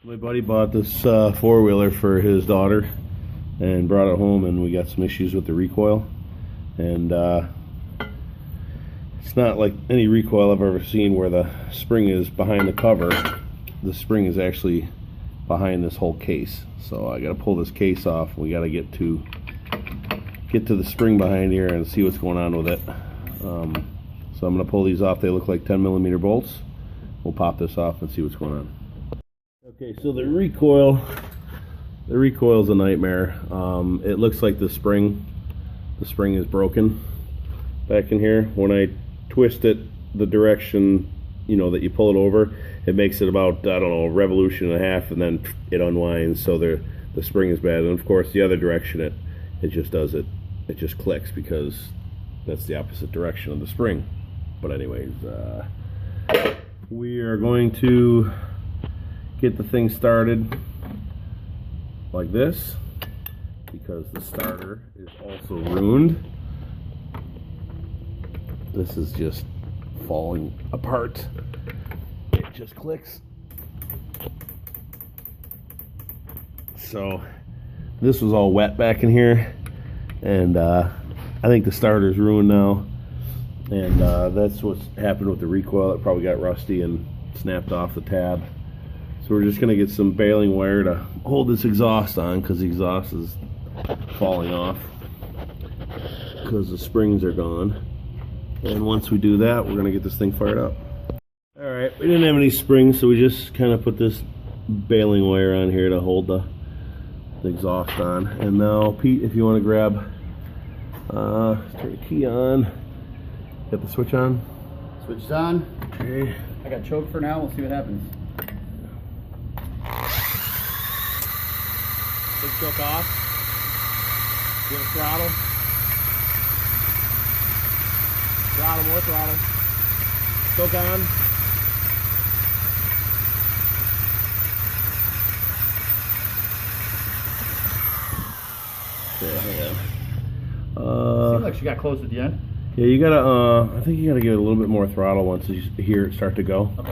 My buddy bought this four-wheeler for his daughter and brought it home, and we got some issues with the recoil. And it's not like any recoil I've ever seen where the spring is behind the cover. The spring is actually behind this whole case. So I got to pull this case off. We got to get to the spring behind here and see what's going on with it. So I'm going to pull these off. They look like 10mm bolts. We'll pop this off and see what's going on. Okay, so the recoil's a nightmare. It looks like the spring is broken back in here. When I twist it the direction, you know, that you pull it over, it makes it about, I don't know, a revolution and a half, and then it unwinds, so the spring is bad. And of course the other direction, it just does it just clicks, because that's the opposite direction of the spring. But anyways, we are going to get the thing started like this, because the starter is also ruined. This is just falling apart. It just clicks. So this was all wet back in here, and I think the starter's ruined now, and that's what's happened with the recoil. It probably got rusty and snapped off the tab. So we're just going to get some baling wire to hold this exhaust on, because the exhaust is falling off because the springs are gone. And once we do that, we're going to get this thing fired up. Alright, we didn't have any springs, so we just kind of put this baling wire on here to hold the exhaust on. And now, Pete, if you want to grab, turn the key on, get the switch on. Switch is on. Okay. I got choke for now, we'll see what happens. Big choke off. Give it throttle. Throttle, more throttle. Choke on. Okay, seems like she got close at the end. Yeah, you gotta. I think you gotta give it a little bit more throttle once you hear it start to go. Okay,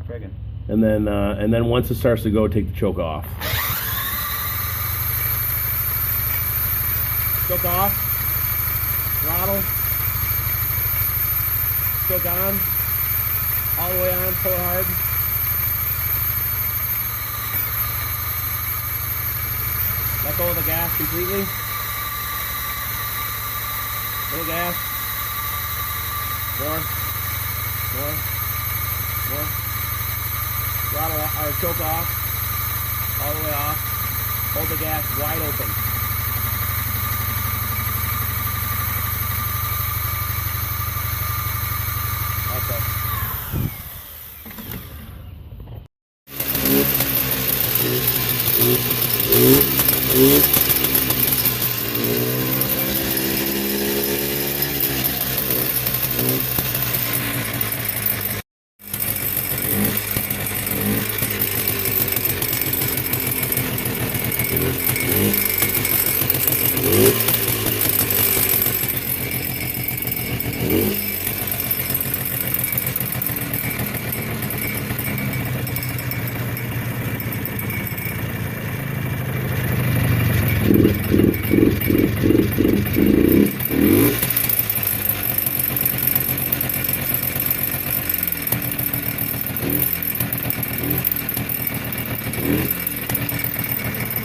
try again. And then once it starts to go, take the choke off. Choke off. Throttle. Choke on. All the way on. Pull it hard. Let go of the gas completely. Little gas. More. Throttle or choke off. All the way off. Hold the gas wide open.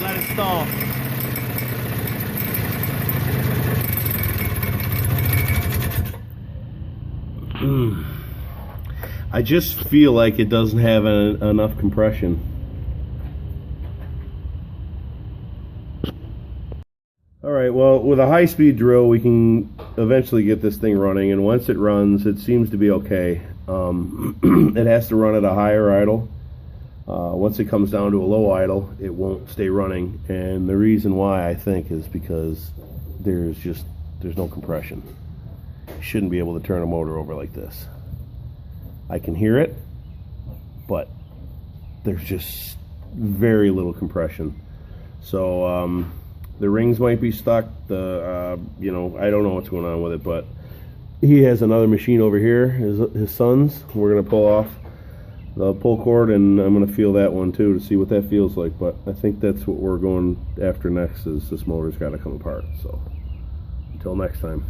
Let it stall. I just feel like it doesn't have enough compression. Alright, well, with a high-speed drill we can eventually get this thing running, and once it runs it seems to be okay. It has to run at a higher idle. Once it comes down to a low idle, it won't stay running, and the reason why, I think, is because there's no compression. You shouldn't be able to turn a motor over like this. I can hear it, but there's just very little compression. So the rings might be stuck. You know, I don't know what's going on with it, but he has another machine over here, his son's. We're gonna pull off the pull cord, and I'm going to feel that one too to see what that feels like. But I think that's what we're going after next, is this motor's got to come apart. So until next time.